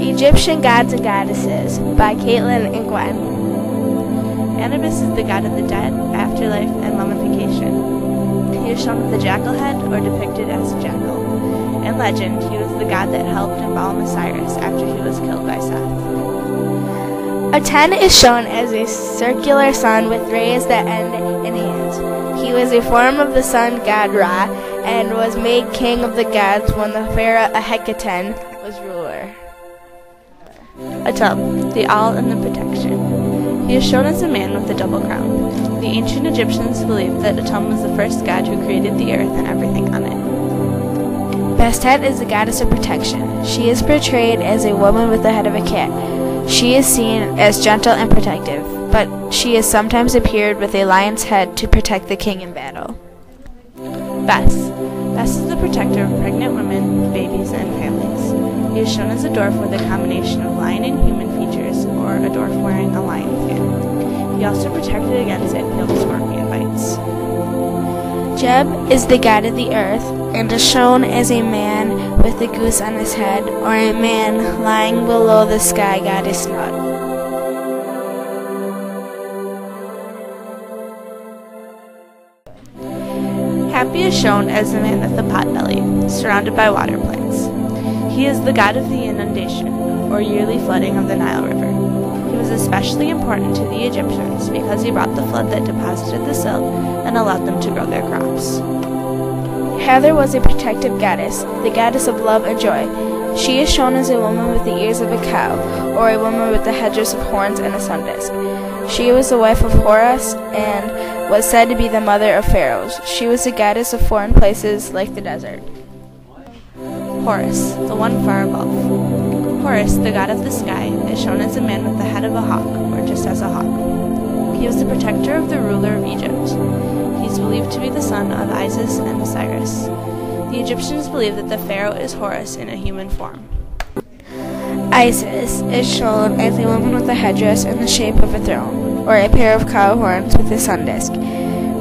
Egyptian Gods and Goddesses by Caitlin and Gwen. Anubis is the god of the dead, afterlife, and mummification. He is shown with a jackal head or depicted as a jackal. In legend, he was the god that helped embalm Osiris after he was killed by Seth. A 10 is shown as a circular sun with rays that end in hands. He was a form of the sun god Ra and was made king of the gods when the pharaoh Akhenaten was ruler. Atum, the owl and the protection. He is shown as a man with a double crown. The ancient Egyptians believed that Atum was the first god who created the earth and everything on it. Bastet is the goddess of protection. She is portrayed as a woman with the head of a cat. She is seen as gentle and protective, but she has sometimes appeared with a lion's head to protect the king in battle. Bes. Bes is the protector of pregnant women, babies, and families. He is shown as a dwarf with a combination of lion and human features, or a dwarf wearing a lion skin. He also protected against impaled scorpion bites. Jeb is the god of the earth, and is shown as a man with a goose on his head, or a man lying below the sky goddess Nut. Happy is shown as a man with a pot belly, surrounded by water plants. He is the god of the inundation, or yearly flooding of the Nile River. He was especially important to the Egyptians because he brought the flood that deposited the silt and allowed them to grow their crops. Hathor was a protective goddess, the goddess of love and joy. She is shown as a woman with the ears of a cow, or a woman with the headdress of horns and a sun disk. She was the wife of Horus and was said to be the mother of pharaohs. She was the goddess of foreign places like the desert. Horus, the one far above. Horus, the god of the sky, is shown as a man with the head of a hawk, or just as a hawk. He was the protector of the ruler of Egypt. He is believed to be the son of Isis and Osiris. The Egyptians believe that the pharaoh is Horus in a human form. Isis is shown as a woman with a headdress in the shape of a throne, or a pair of cow horns with a sun disk.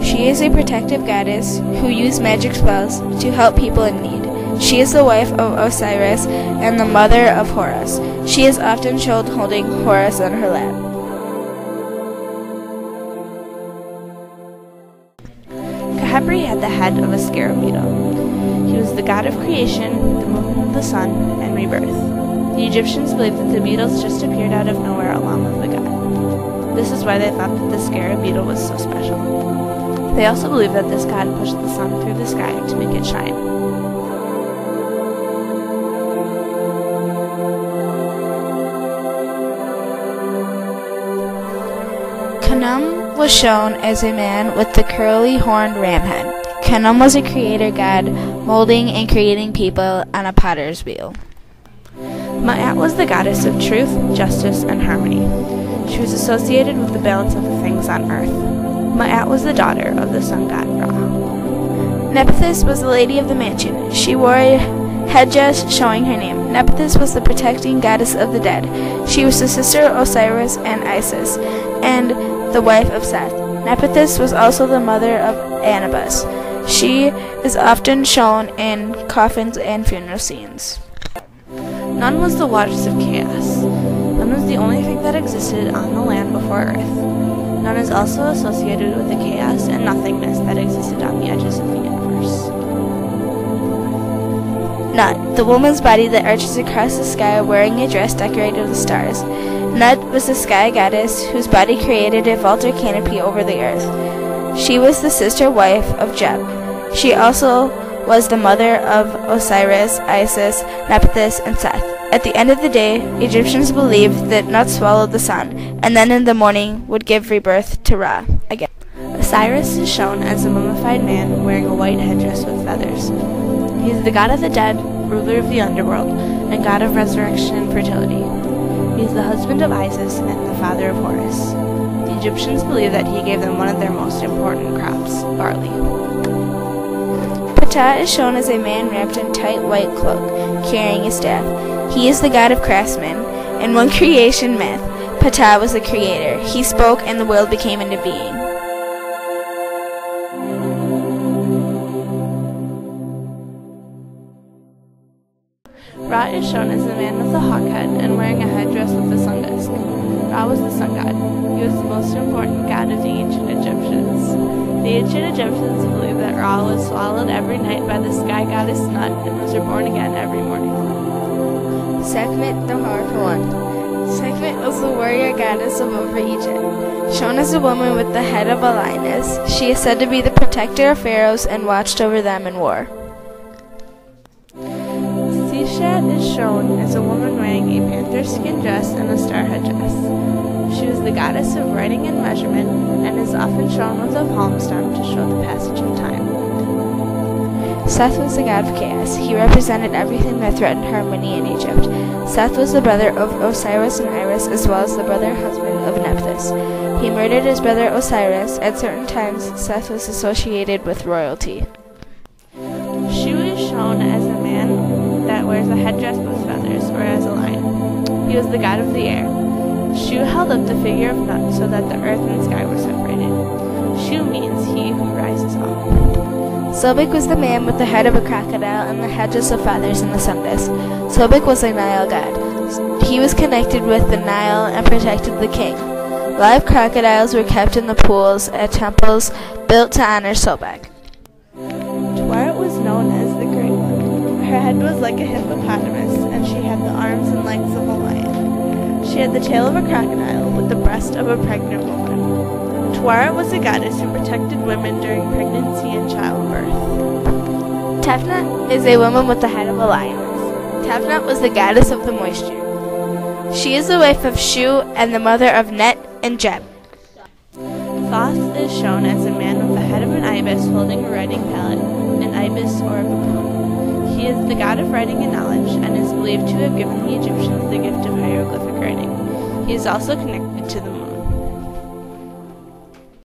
She is a protective goddess who used magic spells to help people in need. She is the wife of Osiris and the mother of Horus. She is often shown holding Horus on her lap. Khepri had the head of a scarab beetle. He was the god of creation, the movement of the sun, and rebirth. The Egyptians believed that the beetles just appeared out of nowhere along with the god. This is why they thought that the scarab beetle was so special. They also believed that this god pushed the sun through the sky to make it shine. Khnum was shown as a man with the curly horned ram head. Khnum was a creator god, molding and creating people on a potter's wheel. Ma'at was the goddess of truth, justice, and harmony. She was associated with the balance of the things on earth. Ma'at was the daughter of the sun god Ra. Nephthys was the lady of the mansion. She wore a headdress showing her name. Nephthys was the protecting goddess of the dead. She was the sister of Osiris and Isis, and the wife of Seth. Nephthys was also the mother of Anubis. She is often shown in coffins and funeral scenes. Nun was the waters of chaos. Nun was the only thing that existed on the land before Earth. Nun is also associated with the chaos and nothingness that existed on the edges of the universe. Nut, the woman's body that arches across the sky wearing a dress decorated with stars. Nut was the sky goddess whose body created a vaulted canopy over the earth. She was the sister wife of Jeb. She also was the mother of Osiris, Isis, Nephthys, and Seth. At the end of the day, Egyptians believed that Nut swallowed the sun, and then in the morning would give rebirth to Ra again. Osiris is shown as a mummified man wearing a white headdress with feathers. He is the god of the dead, ruler of the underworld, and god of resurrection and fertility. He is the husband of Isis and the father of Horus. The Egyptians believe that he gave them one of their most important crops, barley. Ptah is shown as a man wrapped in tight white cloak, carrying a staff. He is the god of craftsmen. In one creation myth, Ptah was the creator. He spoke and the world became into being. Ra is shown as a man with a hawk head and wearing a headdress with a sun disk. Ra was the sun god. He was the most important god of the ancient Egyptians. The ancient Egyptians believed that Ra was swallowed every night by the sky goddess Nut and was reborn again every morning. Sekhmet, the powerful one. Sekhmet was the warrior goddess of Upper Egypt. Shown as a woman with the head of a lioness, she is said to be the protector of pharaohs and watched over them in war. Sishat is shown as a woman wearing a panther skin dress and a star headdress. She was the goddess of writing and measurement and is often shown with a palm stem to show the passage of time. Seth was the god of chaos. He represented everything that threatened harmony in Egypt. Seth was the brother of Osiris and Iris, as well as the brother and husband of Nephthys. He murdered his brother Osiris. At certain times, Seth was associated with royalty. Shu is shown as a man that wears a headdress with feathers, or as a lion. He was the god of the air. Shu held up the figure of Nut so that the earth and sky were separated. Shu means he who rises up. Sobek was the man with the head of a crocodile and the headdress of feathers and the sun disk. Sobek was a Nile god. He was connected with the Nile and protected the king. Live crocodiles were kept in the pools at temples built to honor Sobek. Tuaret was known as the Great One. Her head was like a hippopotamus, and she had the arms and legs of a lion. She had the tail of a crocodile with the breast of a pregnant woman. Tuaret was a goddess who protected women during pregnancy and childbirth. Tefnut is a woman with the head of a lioness. Tefnut was the goddess of the moisture. She is the wife of Shu and the mother of Net and Jeb. Thoth is shown as a man with the head of an ibis holding a writing palette, an ibis or a baboon. He is the god of writing and knowledge and is believed to have given the Egyptians the gift of hieroglyphic writing. He is also connected to the moon.